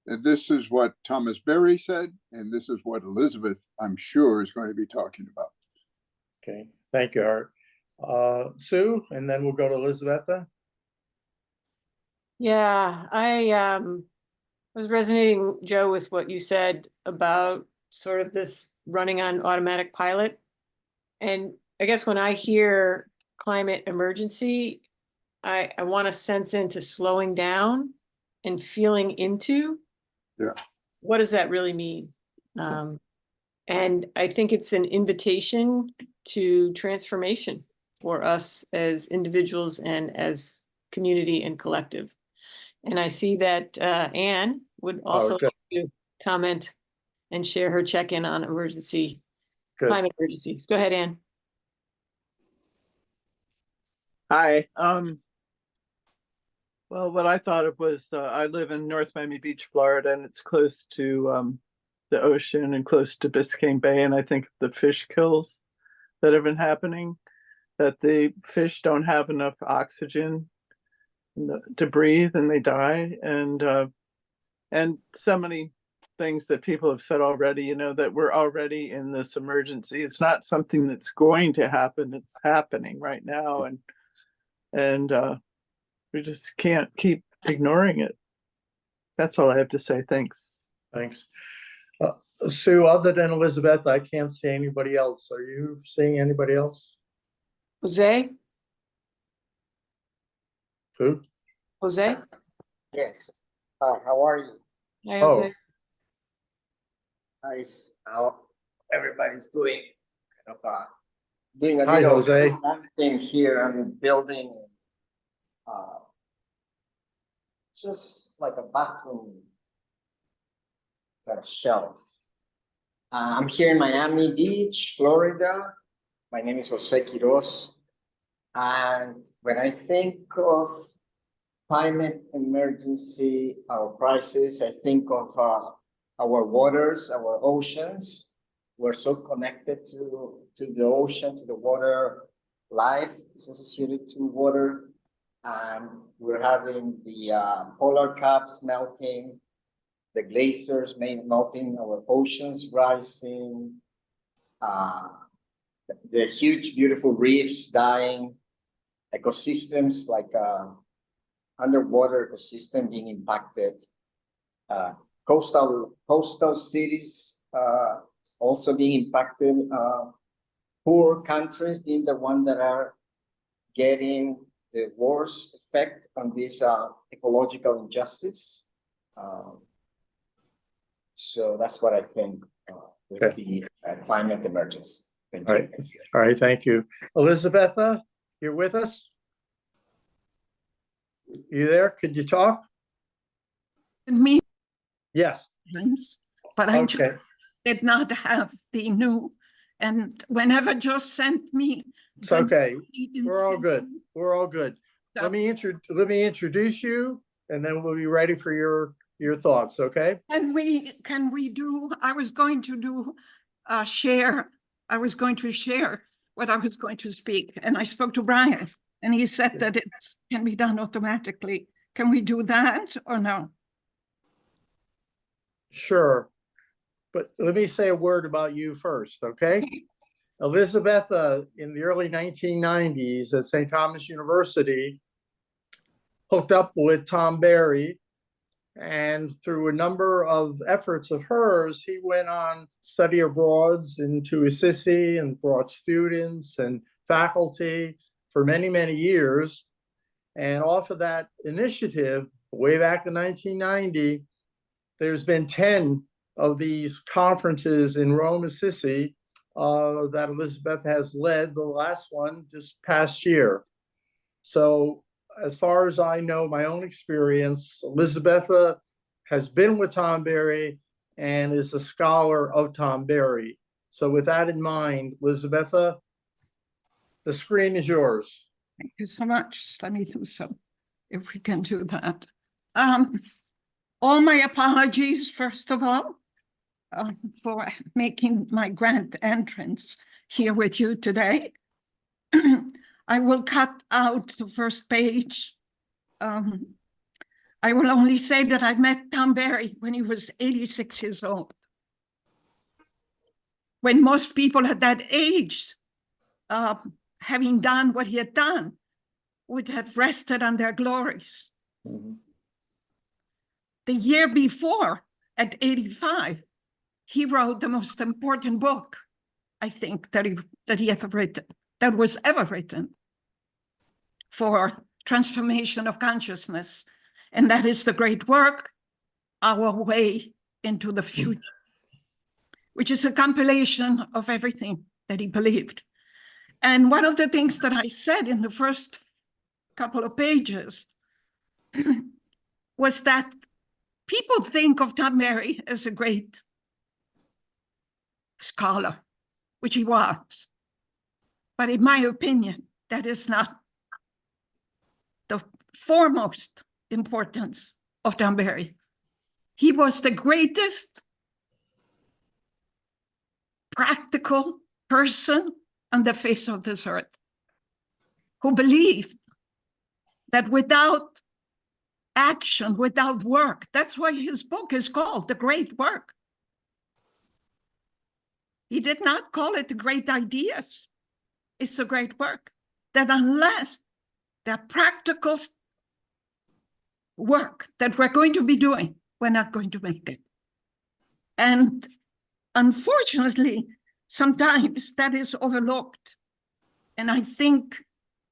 This is what Thomas Berry said, and this is what Elizabeth, I'm sure, is going to be talking about. Okay, thank you, Art. Sue, and then we'll go to Elisabetta. Yeah, I was resonating, Joe, with what you said about sort of this running on automatic pilot. And I guess when I hear climate emergency, I want to sense into slowing down and feeling into. Yeah. What does that really mean? And I think it's an invitation to transformation for us as individuals and as community and collective. And I see that Anne would also like to comment and share her check-in on climate emergencies. Go ahead, Anne. Hi. Well, what I thought of was I live in North Miami Beach, Florida, and it's close to the ocean and close to Biscayne Bay. And I think the fish kills that have been happening, that the fish don't have enough oxygen to breathe and they die. And so many things that people have said already, you know, that we're already in this emergency. It's not something that's going to happen. It's happening right now. And we just can't keep ignoring it. That's all I have to say. Thanks. Thanks. Sue, other than Elizabeth, I can't see anybody else. Are you seeing anybody else? Jose? Who? Jose? Yes. Hi, how are you? Hi, Jose. Nice. How everybody's doing? Kind of doing a Hi, little Jose. thing here on building. Just like a bathroom kind of shelf. I'm here in Miami Beach, Florida. My name is Jose Quiroz. And when I think of climate emergency or crisis, I think of our waters, our oceans. We're so connected to the ocean, to the water. Life is associated to water. And we're having the polar caps melting, the glaciers melting, our oceans rising, the huge, beautiful reefs dying, ecosystems like underwater ecosystem being impacted, coastal cities also being impacted, poor countries being the ones that are getting the worst effect on this ecological injustice. So that's what I think with the climate emergency. Thank you. All right, thank you. Elisabetta, you're with us? You there? Could you talk? Me, Yes. but I just did not have the new, and whenever just sent me. It's okay. We're all good. We're all good. So, let me introduce you, and then we'll be ready for your thoughts. Okay. Can we do? I was going to do share. I was going to share what I was going to speak, and I spoke to Brian, and he said that it can be done automatically. Can we do that or no? Sure, but let me say a word about you first, okay? Elisabetta, in the early 1990s at St. Thomas University, hooked up with Tom Berry, and through a number of efforts of hers, he went on study abroads into Assisi and brought students and faculty for many, many years. And off of that initiative, way back in 1990, there's been 10 of these conferences in Rome, Assisi, that Elisabetta has led, the last one this past year. So as far as I know, my own experience, Elisabetta has been with Tom Berry and is a scholar of Tom Berry. So with that in mind, Elisabetta, the screen is yours. Thank you so much. Let me do so, if we can do that. All my apologies, first of all, for making my grand entrance here with you today. I will cut out the first page I will only say that I met Tom Berry when he was 86 years old. When most people at that age, having done what he had done, would have rested on their glories. The year before, at 85, he wrote the most important book, I think, that he ever written, that was ever written for transformation of consciousness. And that is the great work, Our Way into the Future, which is a compilation of everything that he believed. And one of the things that I said in the first couple of pages was that people think of Tom Berry as a great scholar, which he was. But in my opinion, that is not the foremost importance of Tom Berry. He was the greatest practical person on the face of this earth who believed that without action, without work, that's why his book is called The Great Work. He did not call it the great ideas. It's the great work. That unless the practical work that we're going to be doing, we're not going to make it. And unfortunately, sometimes that is overlooked. And I think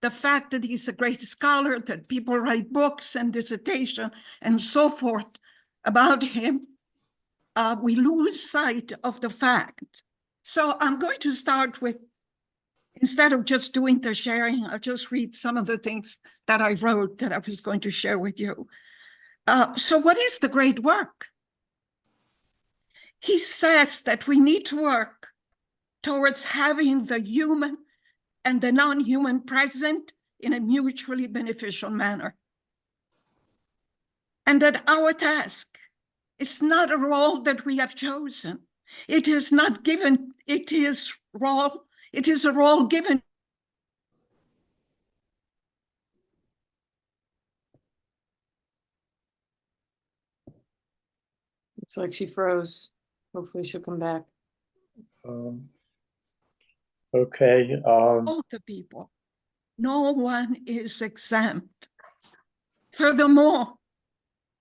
the fact that he's a great scholar, that people write books and dissertation and so forth about him, we lose sight of the fact. So I'm going to start with, instead of just doing the sharing, I'll just read some of the things that I wrote that I was going to share with you. So what is the great work? He says that we need to work towards having the human and the non-human present in a mutually beneficial manner. And that our task is not a role that we have chosen. It is not given, it is a role given. Looks like she froze. Hopefully she'll come back. Okay. All the people. No one is exempt. Furthermore,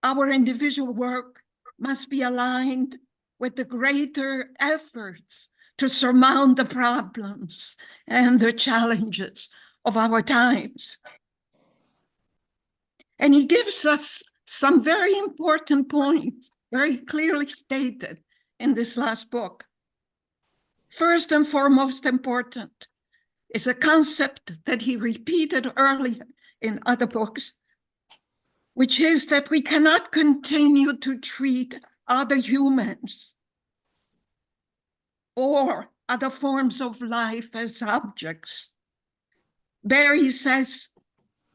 our individual work must be aligned with the greater efforts to surmount the problems and the challenges of our times. And he gives us some very important points, very clearly stated in this last book. First and foremost important is a concept that he repeated earlier in other books, which is that we cannot continue to treat other humans or other forms of life as objects. Berry says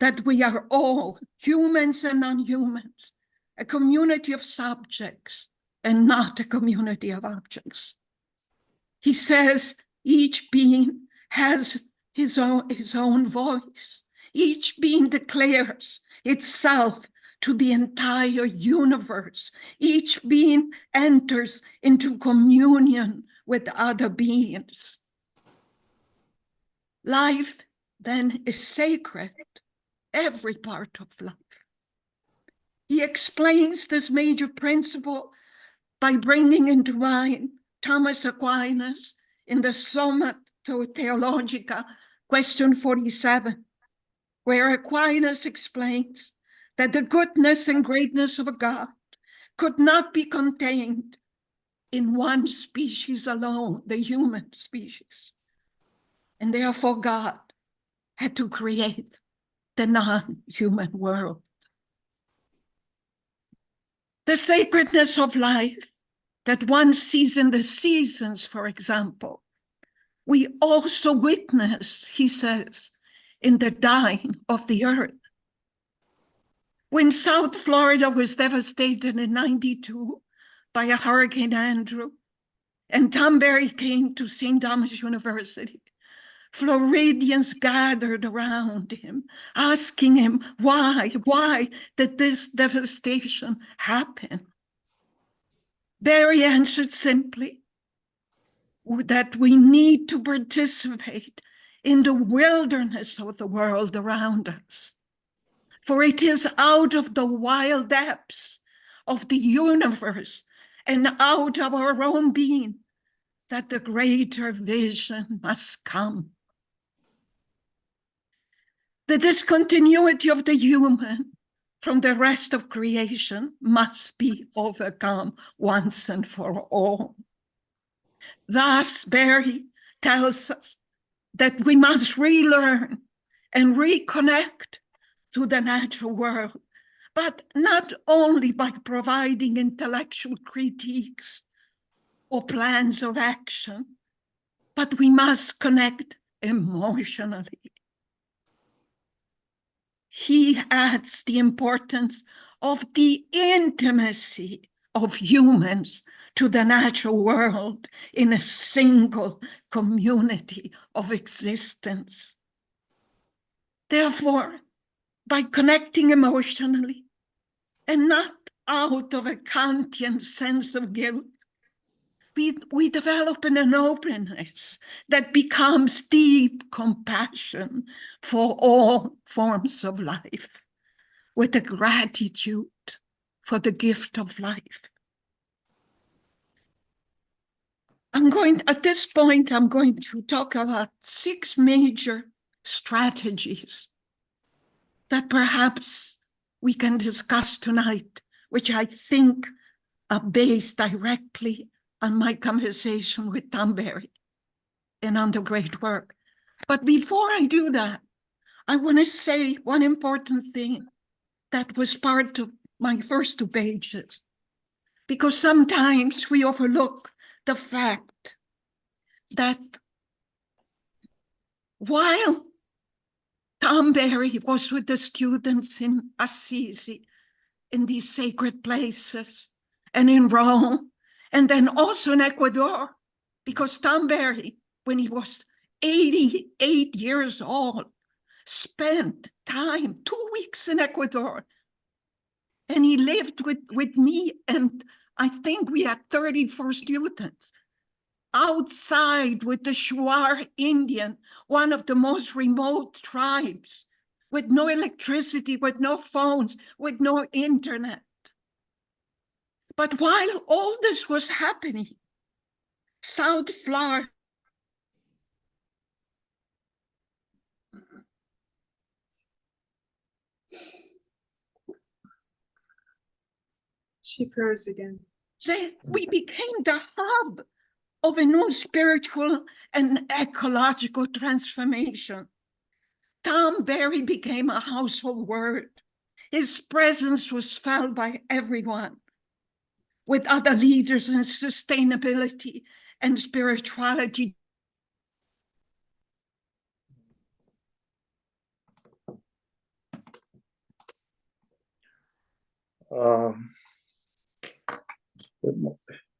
that we are all, humans and non-humans, a community of subjects and not a community of objects. He says each being has his own voice. Each being declares itself to the entire universe. Each being enters into communion with other beings. Life then is sacred, every part of life. He explains this major principle by bringing into mind Thomas Aquinas in the Summa Theologica, question 47, where Aquinas explains that the goodness and greatness of a God could not be contained in one species alone, the human species. And therefore God had to create the non-human world. The sacredness of life that one sees in the seasons, for example, we also witness, he says, in the dying of the earth. When South Florida was devastated in '92 by a Hurricane Andrew, and Tom Berry came to St. Thomas University Floridians gathered around him, asking him why did this devastation happen? Barry answered simply that we need to participate in the wilderness of the world around us. For it is out of the wild depths of the universe and out of our own being that the greater vision must come. The discontinuity of the human from the rest of creation must be overcome once and for all. Thus, Barry tells us that we must relearn and reconnect to the natural world, but not only by providing intellectual critiques or plans of action, but we must connect emotionally. He adds the importance of the intimacy of humans to the natural world in a single community of existence. Therefore, by connecting emotionally and not out of a Kantian sense of guilt, we develop an openness that becomes deep compassion for all forms of life, with a gratitude for the gift of life. At this point, I'm going to talk about 6 major strategies that perhaps we can discuss tonight, which I think are based directly on my conversation with Tom Barry and on the great work. But before I do that, I want to say one important thing that was part of my first 2 pages, because sometimes we overlook the fact that while Tom Barry was with the students in Assisi, in these sacred places, and in Rome, and then also in Ecuador, because Tom Barry, when he was 88 years old, spent time, 2 weeks in Ecuador. And he lived with me, and I think we had 34 students outside with the Shuar Indian, one of the most remote tribes, with no electricity, with no phones, with no internet. But while all this was happening, South Florida She froze again. we became the hub of a new spiritual and ecological transformation. Tom Barry became a household word. His presence was felt by everyone, with other leaders in sustainability and spirituality.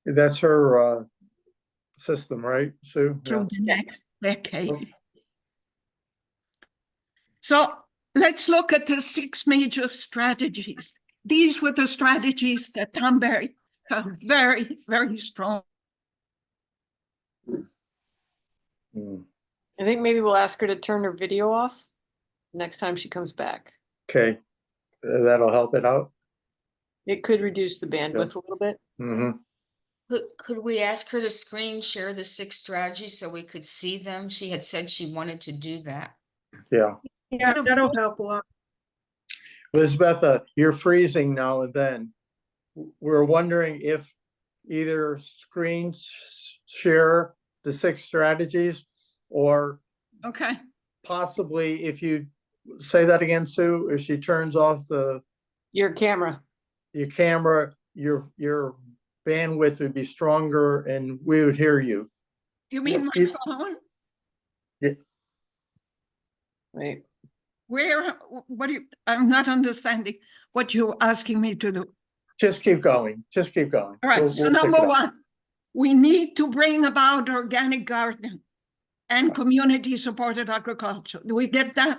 That's her system, right, Sue? Through the next decade. So let's look at the 6 major strategies. These were the strategies that Tom Barry felt very, very strong. I think maybe we'll ask her to turn her video off next time she comes back. Okay, that'll help it out. It could reduce the bandwidth a little bit. Mm-hmm. Could we ask her to screen share the 6 strategies so we could see them? She had said she wanted to do that. Yeah. Yeah, that'll help a lot. Elisabetta, you're freezing now and then. We're wondering if either screen share the 6 strategies, or Okay. possibly if you say that again, Sue, if she turns off Your camera. your camera, your bandwidth would be stronger and we would hear you. You mean my It- phone? Wait. What do you, I'm not understanding what you're asking me to do. Just keep going. Just keep going. All right, We'll so pick it number up. 1, we need to bring about organic gardening. and community-supported agriculture. Do we get that?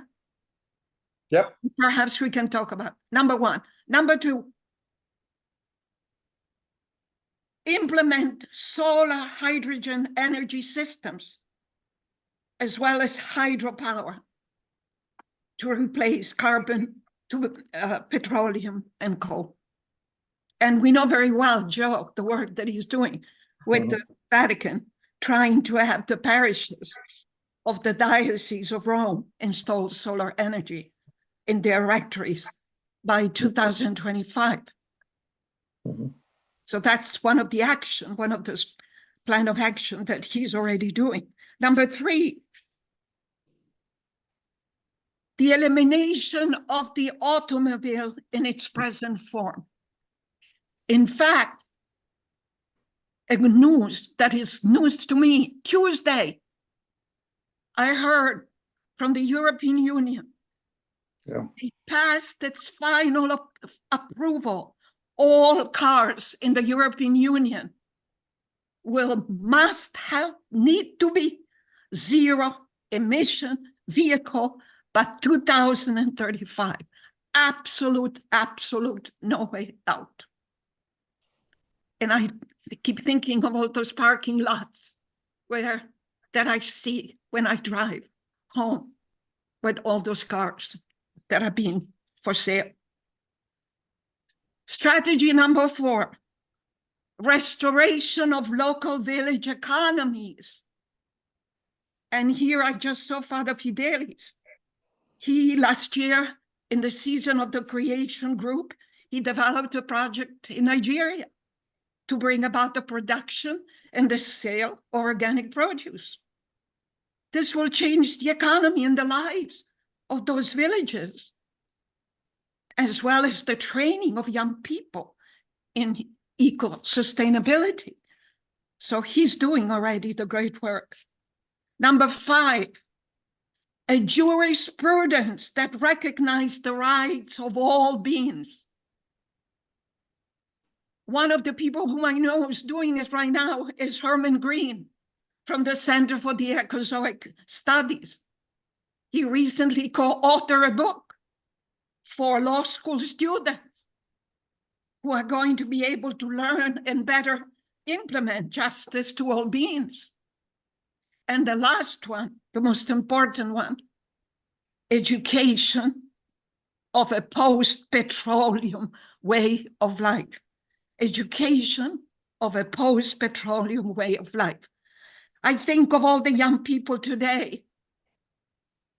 Yep. Perhaps we can talk about number one. Number two, implement solar hydrogen energy systems, as well as hydropower to replace carbon, to petroleum and coal. And we know very well, Joe, the work that he's doing with the Vatican, trying to have the parishes of the Diocese of Rome install solar energy in their rectories by 2025. So that's one of the action, one of the plan of action that he's already doing. Number three, the elimination of the automobile in its present form. In fact, a news that is news to me, Tuesday, I heard from the European Union, it passed its final approval. All cars in the European Union need to be zero emission vehicle by 2035. Absolute, no way out. And I keep thinking of all those parking lots that I see when I drive home with all those cars that are being for sale. Strategy number 4, restoration of local village economies. And here I just saw Father Fidelis. He, last year, in the season of the creation group, he developed a project in Nigeria to bring about the production and the sale of organic produce. This will change the economy and the lives of those villages, as well as the training of young people in eco-sustainability. So he's doing already the great work. Number 5, a jurisprudence that recognizes the rights of all beings. One of the people whom I know is doing it right now is Herman Green from the Center for the Ecozoic Studies. He recently co-authored a book for law school students who are going to be able to learn and better implement justice to all beings. And the last one, the most important one, education of a post-petroleum way of life. Education of a post-petroleum way of life. I think of all the young people today,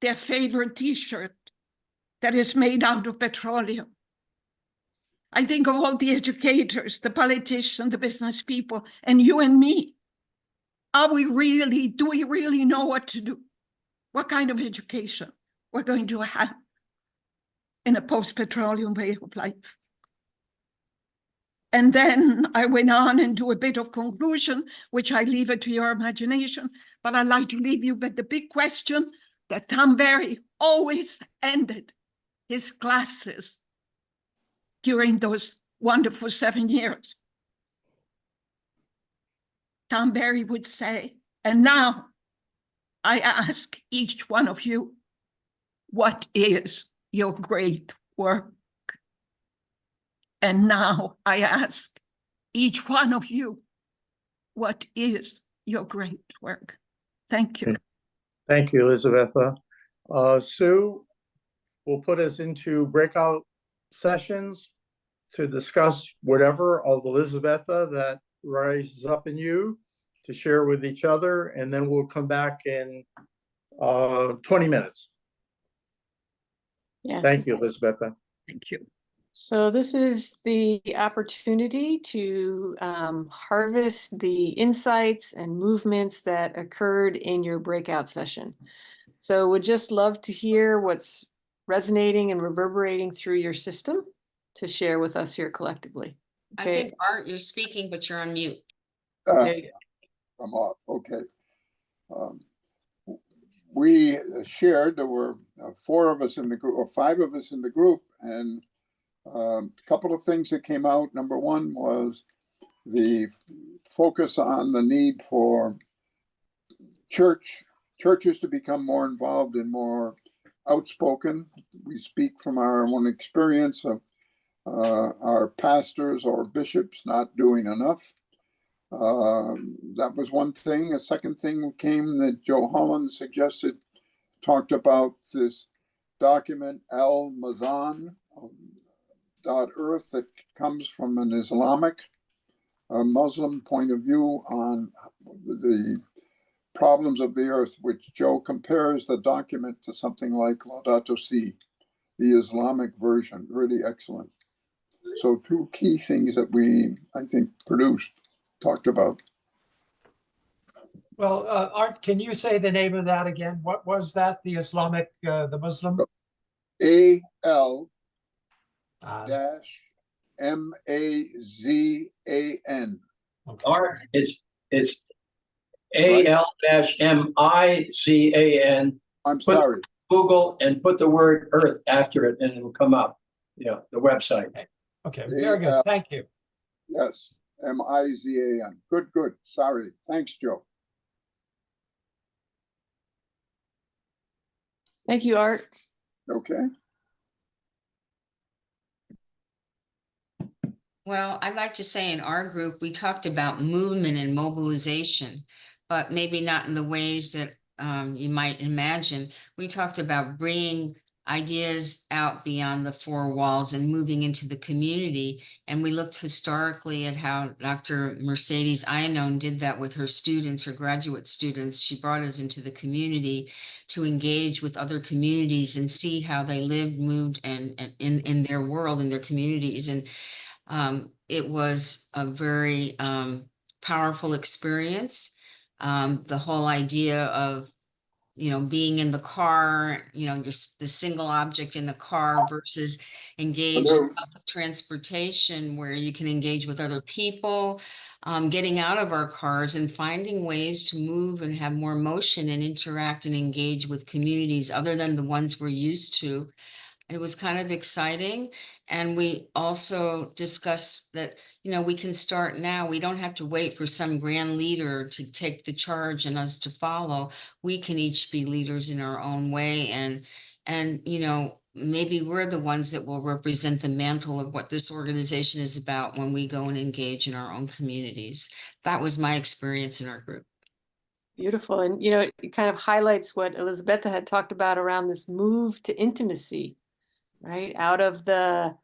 their favorite t-shirt that is made out of petroleum. I think of all the educators, the politicians, the business people, and you and me. Do we really know what to do? What kind of education we're going to have in a post-petroleum way of life? And then I went on and do a bit of conclusion, which I leave it to your imagination, but I'd like to leave you with the big question that Tom Berry always ended his classes during those wonderful 7 years. Tom Berry would say, and now I ask each one of you, what is your great work? And now I ask each one of you, what is your great work? Thank you. Thank you, Elisabetta. Sue will put us into breakout sessions to discuss whatever of Elisabetta that rises up in you to share with each other, and then we'll come back in 20 minutes. Yes. Thank you, Elisabetta. Thank you. So this is the opportunity to harvest the insights and movements that occurred in your breakout session. So would just love to hear what's resonating and reverberating through your system to share with us here collectively. I Okay. think Art, you're speaking, but you're on mute. There you go. I'm off, okay. We shared, there were 4 of us in the group, or 5 of us in the group, and a couple of things that came out. Number 1 was the focus on the need for church churches to become more involved and more outspoken. We speak from our own experience of our pastors or bishops not doing enough. That was one thing. A second thing came that Joe Holland suggested, talked about this document al-Mazan.earth that comes from an Islamic, Muslim point of view on the problems of the earth, which Joe compares the document to something like Laudato Si, the Islamic version. Really excellent. So two key things that we, I think, talked about. Well, Art, can you say the name of that again? What was that? The Islamic, the Muslim? AL Uh, dash MAZAN. okay. Art, it's AL-MIZAN. I'm Put sorry. Google and put the word Earth after it, and it will come up. Yeah, the website. Okay, very good. Thank you. Yes, MIZAN. Good. Sorry. Thanks, Joe. Thank you, Art. Okay. Well, I'd like to say in our group, we talked about movement and mobilization, but maybe not in the ways that you might imagine. We talked about bringing ideas out beyond the four walls and moving into the community. And we looked historically at how Dr. Mercedes Iannone did that with her students, her graduate students. She brought us into the community to engage with other communities and see how they lived, moved, and in their world, in their communities. And it was a very powerful experience. The whole idea of, being in the car, just the single object in the car versus engage in public transportation where you can engage with other people, getting out of our cars and finding ways to move and have more motion and interact and engage with communities other than the ones we're used to. It was kind of exciting. And we also discussed that, we can start now. We don't have to wait for some grand leader to take the charge and us to follow. We can each be leaders in our own way. And maybe we're the ones that will represent the mantle of what this organization is about when we go and engage in our own communities. That was my experience in our group. Beautiful. And, it kind of highlights what Elisabetta had talked about around this move to intimacy, right? Out of the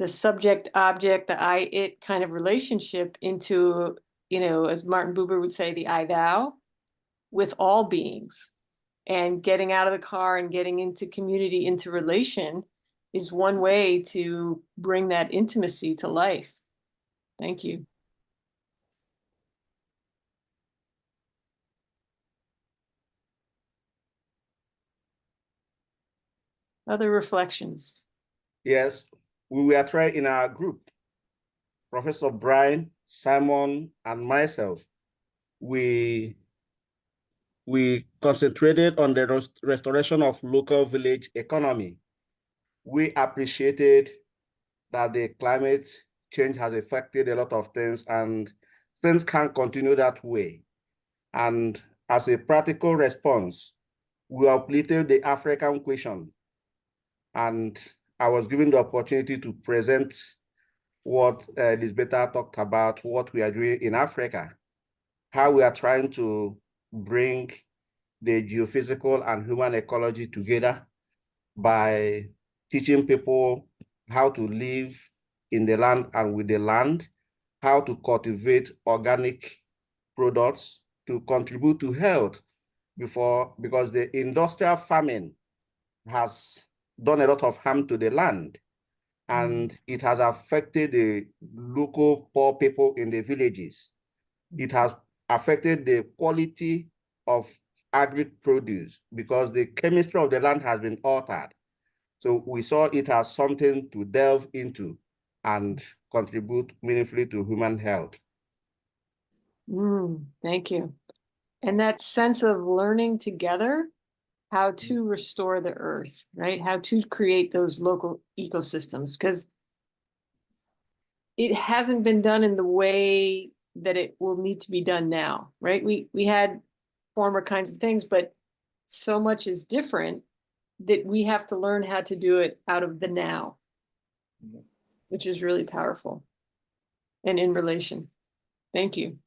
subject object, the I it kind of relationship into, as Martin Buber would say, the I thou with all beings, and getting out of the car and getting into community, into relation is one way to bring that intimacy to life. Thank you. Other reflections? Yes, we were trying in our group, Professor Brian, Simon, and myself. We concentrated on the restoration of local village economy. We appreciated that the climate change has affected a lot of things, and things can't continue that way. And as a practical response, we uplifted the African question. And I was given the opportunity to present what Elisabetta talked about, what we are doing in Africa, how we are trying to bring the geophysical and human ecology together by teaching people how to live in the land and with the land, how to cultivate organic products to contribute to health because the industrial farming has done a lot of harm to the land, and it has affected the local poor people in the villages. It has affected the quality of agri-produce because the chemistry of the land has been altered. So we saw it as something to delve into and contribute meaningfully to human health. Thank you. And that sense of learning together how to restore the earth, right? How to create those local ecosystems, because it hasn't been done in the way that it will need to be done now, right? We had former kinds of things, but so much is different that we have to learn how to do it out of the now, which is really powerful and in relation. Thank you.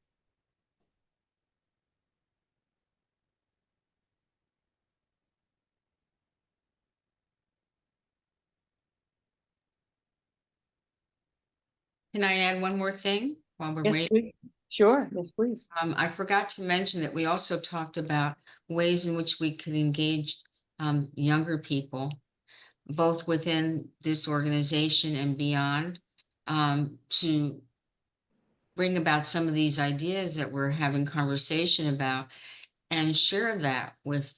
Can I add one more thing while we're Yes, waiting? please. Sure, yes, please. I forgot to mention that we also talked about ways in which we could engage younger people, both within this organization and beyond, to bring about some of these ideas that we're having conversation about and share that with,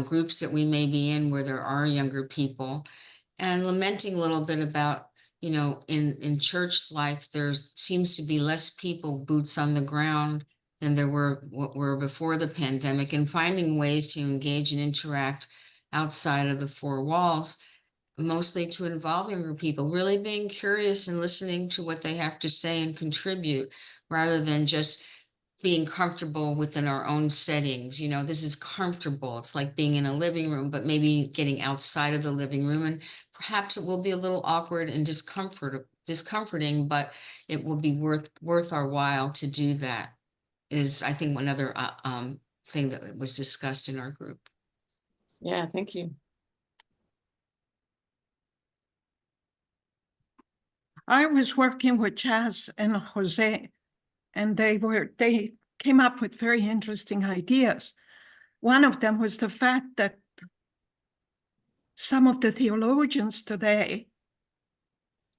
groups that we may be in where there are younger people, and lamenting a little bit about, in church life, there seems to be less people boots on the ground than there were before the pandemic, and finding ways to engage and interact outside of the four walls, mostly to involve younger people, really being curious and listening to what they have to say and contribute, rather than just being comfortable within our own settings. This is comfortable. It's like being in a living room, but maybe getting outside of the living room, and perhaps it will be a little awkward and discomforting, but it will be worth our while to do that, is I think one other thing that was discussed in our group. Yeah, thank you. I was working with Chaz and Jose, and they came up with very interesting ideas. One of them was the fact that some of the theologians today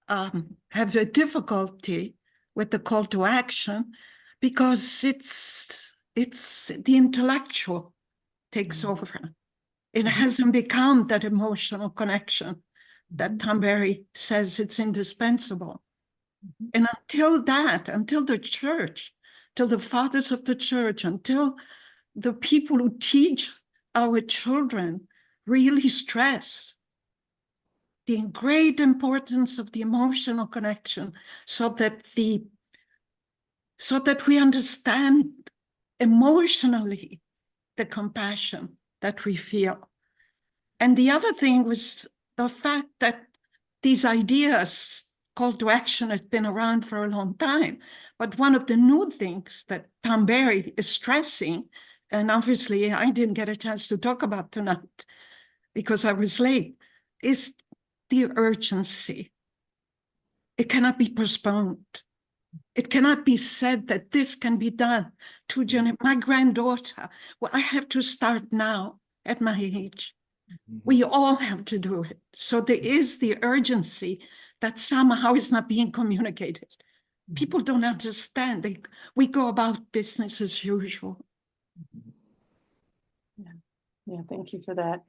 have a difficulty with the call to action because it's the intellectual takes over. It hasn't become that emotional connection that Tom Berry says it's indispensable. And until the church, till the fathers of the church, until the people who teach our children really stress the great importance of the emotional connection, so that we understand emotionally the compassion that we feel. And the other thing was the fact that these ideas, call to action, has been around for a long time. But one of the new things that Tom Berry is stressing, and obviously I didn't get a chance to talk about tonight because I was late, is the urgency. It cannot be postponed. It cannot be said that this can be done. My granddaughter, well, I have to start now at my age. We all have to do it. So there is the urgency that somehow is not being communicated. People don't understand. We go about business as usual. Yeah, thank you for that.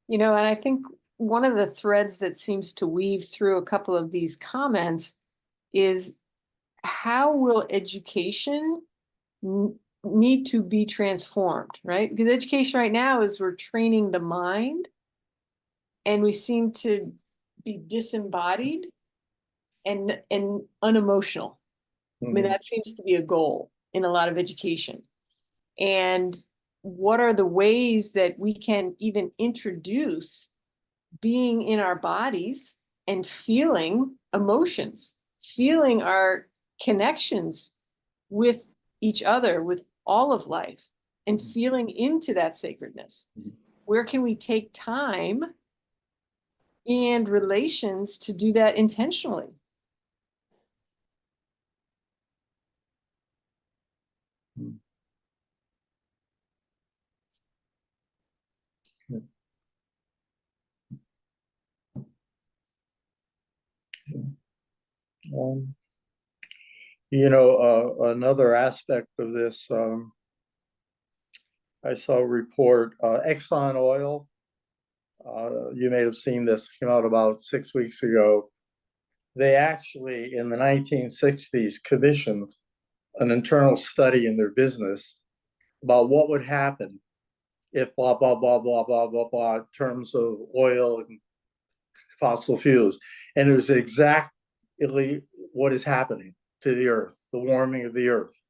And I think one of the threads that seems to weave through a couple of these comments is, how will education need to be transformed, right? Because education right now is we're training the mind, and we seem to be disembodied and unemotional. I mean, that seems to be a goal in a lot of education. And what are the ways that we can even introduce being in our bodies and feeling emotions, feeling our connections with each other, with all of life, and feeling into that sacredness? Where can we take time and relations to do that intentionally? Another aspect of this, I saw a report, Exxon Oil, you may have seen this, came out about 6 weeks ago. They actually, in the 1960s, commissioned an internal study in their business about what would happen if blah, blah, blah, blah, blah, blah, blah, in terms of oil and fossil fuels. And it was exactly what is happening to the earth, the warming of the earth.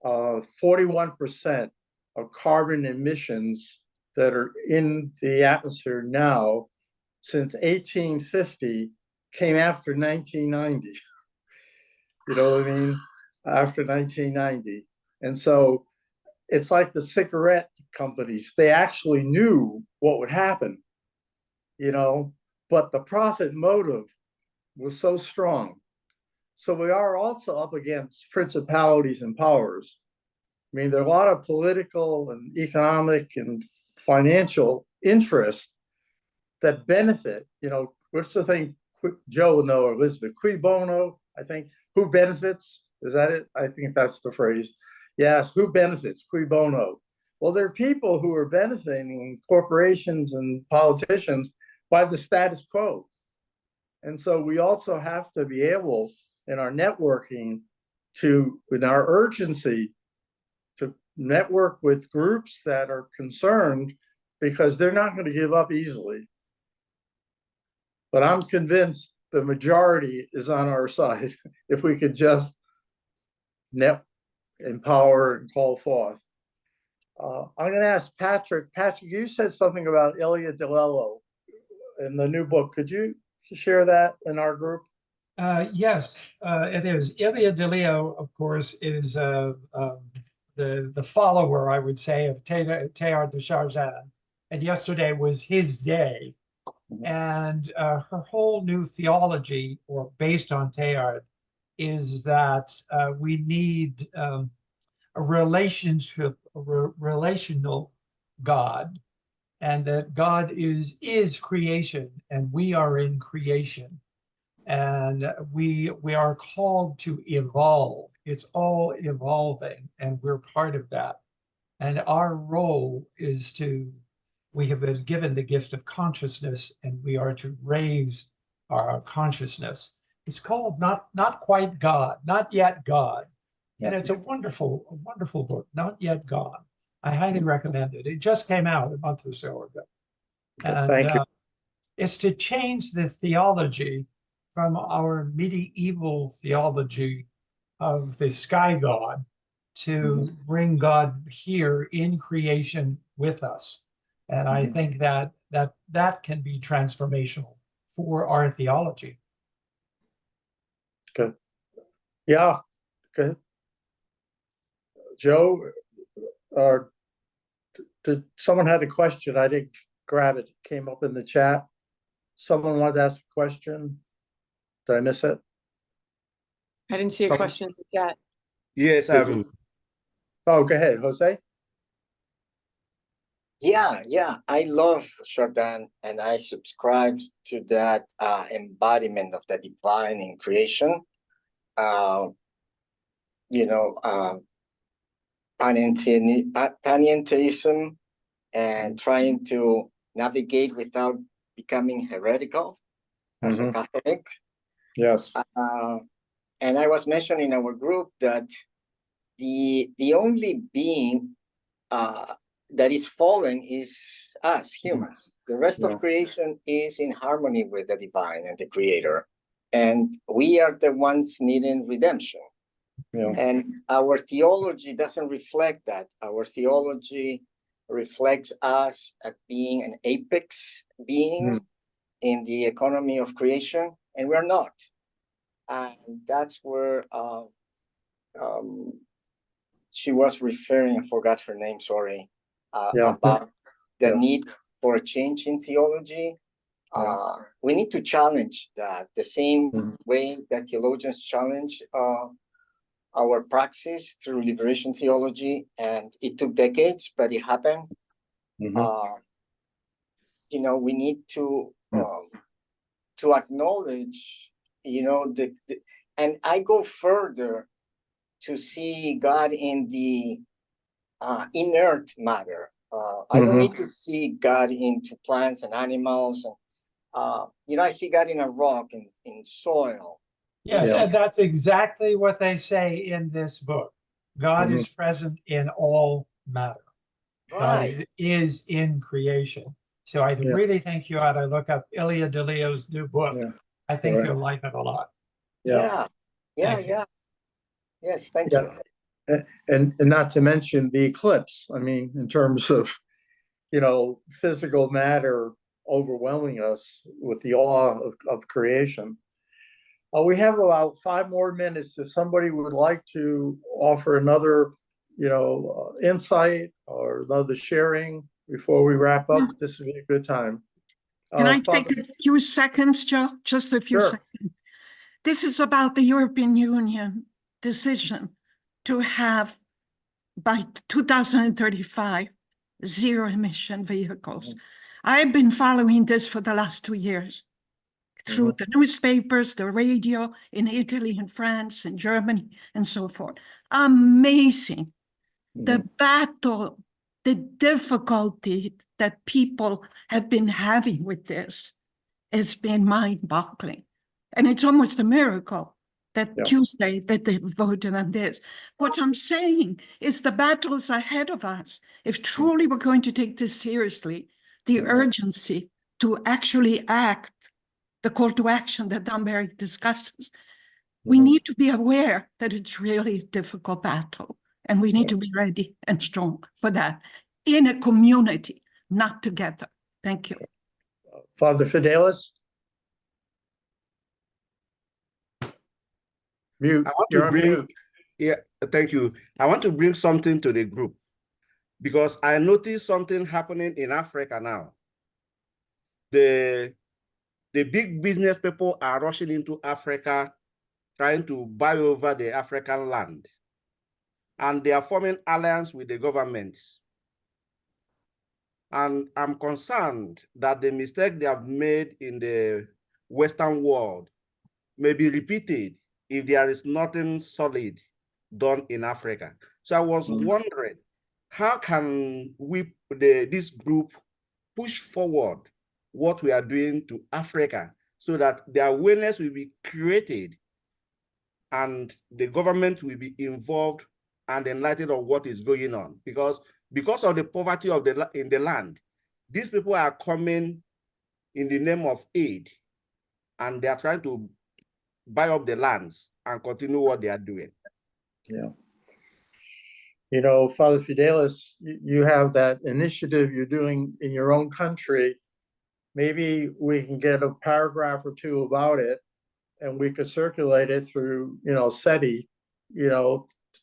41% of carbon emissions that are in the atmosphere now since 1850 came after 1990. You know what I mean? After 1990. And so it's like the cigarette companies, they actually knew what would happen, you know, but the profit motive was so strong. So we are also up against principalities and powers. I mean, there are a lot of political and economic and financial interests that benefit, you know, what's the thing, Joe will know, or Elizabeth, cui bono, I think, who benefits? Is that it? I think that's the phrase. Yes, who benefits? Cui bono. Well, there are people who are benefiting, corporations and politicians, by the status quo. And so we also have to be able, in our networking, in our urgency, to network with groups that are concerned, because they're not going to give up easily. But I'm convinced the majority is on our side if we could just empower and call forth. I'm going to ask Patrick. Patrick, you said something about Elia DeLello in the new book. Could you share that in our group? Yes, it is. Elia DeLello, of course, is the follower, I would say, of Teilhard de Chardin. And yesterday was his day. And her whole new theology, or based on Teilhard, is that we need a relationship, relational God, and that God is creation, and we are in creation, and we are called to evolve. It's all evolving, and we're part of that. And our role is we have been given the gift of consciousness, and we are to raise our consciousness. It's called Not Quite God, Not Yet God. And it's a wonderful book, Not Yet God. I highly recommend it. It just came out a month or so ago. And Thank you. it's to change the theology from our medieval theology of the sky God to bring God here in creation with us. And I think that can be transformational for our theology. Good. Yeah, good. Joe, someone had a question. I didn't grab it. It came up in the chat. Someone wanted to ask a question. Did I miss it? I didn't see a question in the chat. Yes, Oh, go ahead, Jose. Yeah, I love Chardin, and I subscribe to that embodiment of the divine in creation. Panentheism, and trying to navigate without becoming heretical as a Catholic. Yes. And I was mentioning in our group that the only being that is fallen is us humans. The rest of creation is in harmony with the divine and the creator. And we are the ones needing redemption. And our theology doesn't reflect that. Our theology reflects us as being an apex being in the economy of creation, and we're not. And that's where she was referring, I forgot her name, sorry, about the need for a change in theology. We need to challenge that the same way that theologians challenge our praxis through liberation theology, and it took decades, but it happened. We need to acknowledge, and I go further to see God in the inert matter. I don't need to see God into plants and animals, and I see God in a rock, in soil. Yes, and that's exactly what they say in this book. God is present in all matter. God is in creation. So I really think you ought to look up Elia DeLello's new book. I think you'll like it a lot. Yeah. Yes, thank you. And not to mention the eclipse. I mean, in terms of, physical matter overwhelming us with the awe of creation. We have about 5 more minutes. If somebody would like to offer another, insight or another sharing before we wrap up, this would be a good time. Can I Father- take a few seconds, Joe? Just a few Sure. seconds. This is about the European Union decision to have, by 2035, zero emission vehicles. I've been following this for the last 2 years through the newspapers, the radio in Italy and France and Germany and so forth. Amazing. The battle, the difficulty that people have been having with this has been mind-boggling. And it's almost a miracle that Tuesday that they voted on this. What I'm saying is the battles ahead of us, if truly we're going to take this seriously, the urgency to actually act, the call to action that Danbury discusses, we need to be aware that it's really a difficult battle. And we need to be ready and strong for that in a community, not together. Thank you. Father Fidelis? Mute. I want You're to on bring, mute. yeah, thank you. I want to bring something to the group because I noticed something happening in Africa now. The big business people are rushing into Africa, trying to buy over the African land. And they are forming alliance with the governments. And I'm concerned that the mistake they have made in the Western world may be repeated if there is nothing solid done in Africa. So I was wondering, how can we, this group, push forward what we are doing to Africa so that the awareness will be created and the government will be involved and enlightened on what is going on? Because of the poverty of in the land, these people are coming in the name of aid, and they are trying to buy up the lands and continue what they are doing. Yeah. Father Fidelis, you have that initiative you're doing in your own country. Maybe we can get a paragraph or 2 about it, and we could circulate it through, SETI,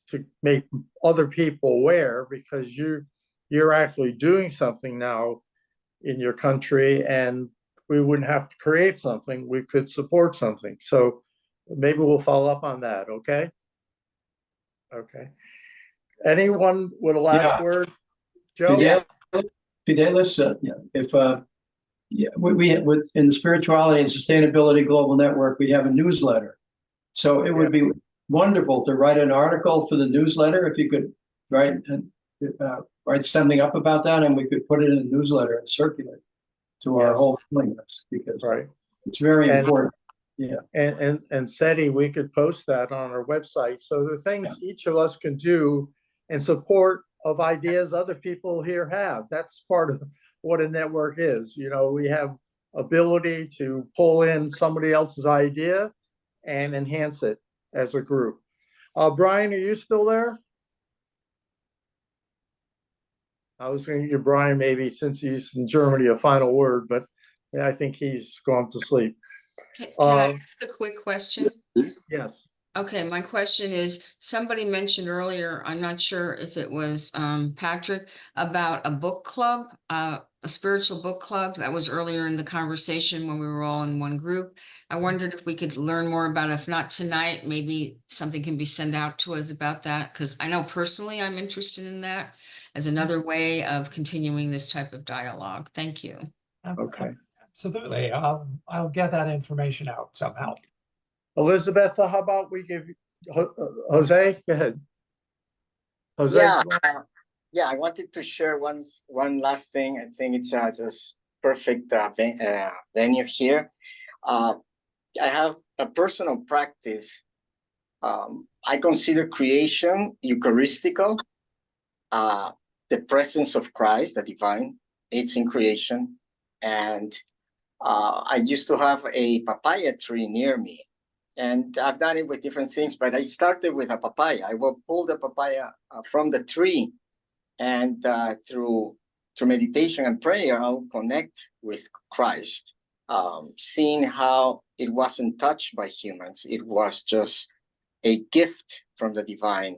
to make other people aware, because you're actually doing something now in your country, and we wouldn't have to create something, we could support something. So maybe we'll follow up on that, okay? Okay. Anyone with a last word? Joe? Fidelis, if we in the Spirituality and Sustainability Global Network, we have a newsletter. So it would be wonderful to write an article for the newsletter. If you could write something up about that, and we could put it in the newsletter and circulate to our whole mailing list, because it's very important. Yeah. And SETI, we could post that on our website. So there are things each of us can do in support of ideas other people here have. That's part of what a network is. We have ability to pull in somebody else's idea and enhance it as a group. Brian, are you still there? I was going to give Brian, maybe since he's in Germany, a final word, but I think he's gone to sleep. Can I ask a quick question? Yes. Okay, my question is, somebody mentioned earlier, I'm not sure if it was Patrick, about a book club, a spiritual book club. That was earlier in the conversation when we were all in one group. I wondered if we could learn more about it. If not tonight, maybe something can be sent out to us about that, because I know personally I'm interested in that as another way of continuing this type of dialogue. Thank you. Okay. Absolutely. I'll get that information out somehow. Elisabetta, how about we give Jose? Go ahead. Jose. Yeah, I wanted to share one last thing. I think it's just perfect venue here. I have a personal practice. I consider creation Eucharistical. The presence of Christ, the divine, it's in creation. And I used to have a papaya tree near me. And I've done it with different things, but I started with a papaya. I will pull the papaya from the tree, and through through meditation and prayer, I'll connect with Christ, seeing how it wasn't touched by humans. It was just a gift from the divine.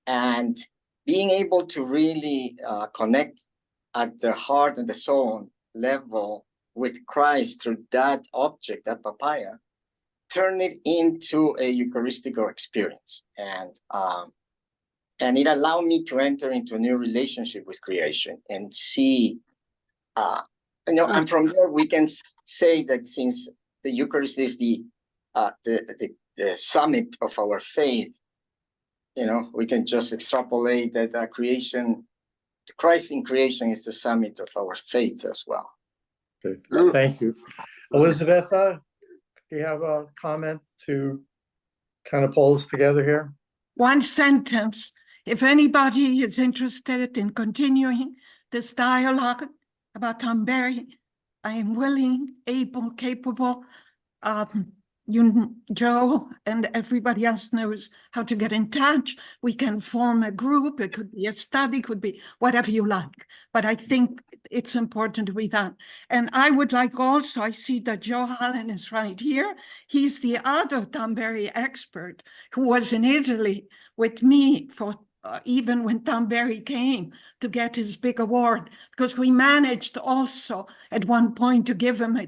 And being able to really connect at the heart and the soul level with Christ through that object, that papaya, turn it into a Eucharistical experience. And it allowed me to enter into a new relationship with creation and see, and from there we can say that since the Eucharist is the summit of our faith, we can just extrapolate that creation, Christ in creation is the summit of our faith as well. Okay. Thank you. Elisabetta, do you have a comment to kind of pull us together here? One sentence. If anybody is interested in continuing this dialogue about Tom Berry, I am willing, able, capable. Joe and everybody else knows how to get in touch. We can form a group. It could be a study, could be whatever you like. But I think it's important to be done. And I would like also, I see that Joe Hallen is right here. He's the other Tom Berry expert who was in Italy with me for even when Tom Berry came to get his big award, because we managed also at one point to give him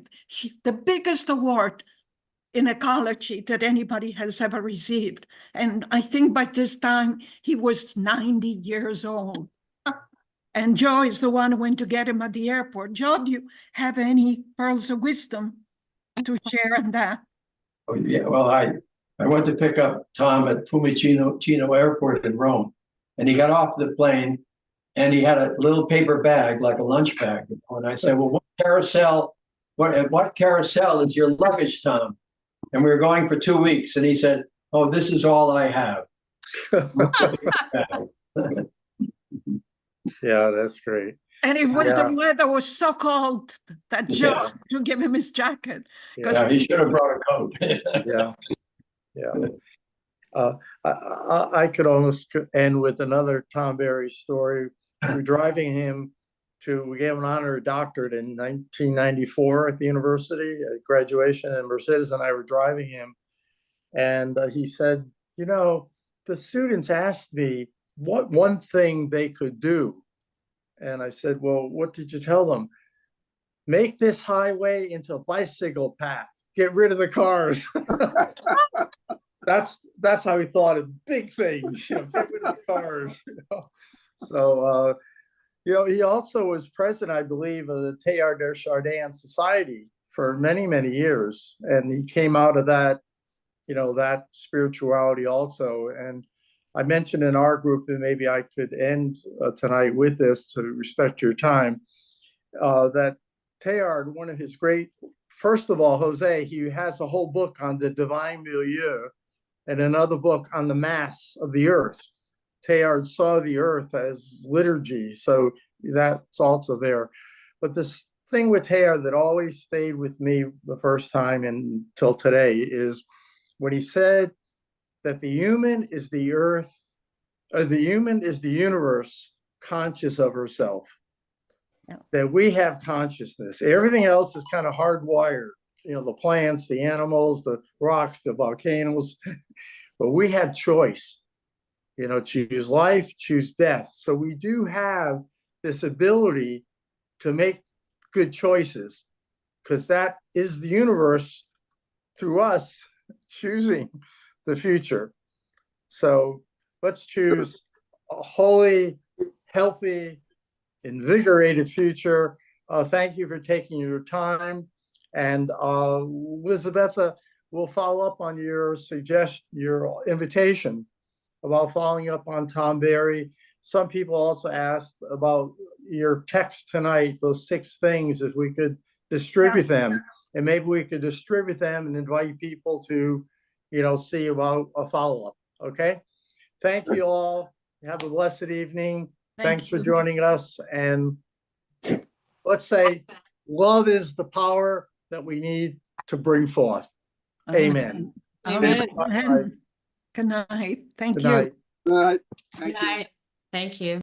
the biggest award in ecology that anybody has ever received. And I think by this time he was 90 years old. And Joe is the one who went to get him at the airport. Joe, do you have any pearls of wisdom to share on that? Oh, yeah, well, I went to pick up Tom at Fiumicino Airport in Rome, and he got off the plane and he had a little paper bag, like a lunch bag. And I said, well, what carousel is your luggage, Tom? And we were going for 2 weeks. And he said, oh, this is all I have. Yeah, that's great. And it was the weather was so cold that Joe to give him his jacket. Yeah, he should have brought a coat. I could almost end with another Tom Berry story. We were driving him we gave an honorary doctorate in 1994 at the university at graduation, and Mercedes and I were driving him, and he said, the students asked me what one thing they could do. And I said, well, what did you tell them? Make this highway into a bicycle path. Get rid of the cars. That's how he thought of big things, get rid of the cars. So, he also was president, I believe, of the Teilhard de Chardin Society for many, many years. And he came out of that, that spirituality also. And I mentioned in our group, and maybe I could end tonight with this to respect your time, that Teilhard, one of his great, first of all, Jose, he has a whole book on the divine milieu and another book on the mass of the earth. Teilhard saw the earth as liturgy, so that's also there. But this thing with Teilhard that always stayed with me the first time until today is when he said that the human is the universe conscious of herself. Yeah. That we have consciousness. Everything else is kind of hardwired. The plants, the animals, the rocks, the volcanoes, but we have choice. Choose life, choose death. So we do have this ability to make good choices, because that is the universe through us choosing the future. So let's choose a holy, healthy, invigorated future. Thank you for taking your time. And Elisabetta, we'll follow up on your invitation about following up on Tom Berry. Some people also asked about your text tonight, those 6 things, if we could distribute them. And maybe we could distribute them and invite people to, see about a follow-up. Okay? Thank you all. Have a blessed evening. Thanks for joining us. And let's say love is the power that we need to bring forth. Amen. Amen. Good night. Thank Good you. night. All right. Thank Good you. night. Thank you.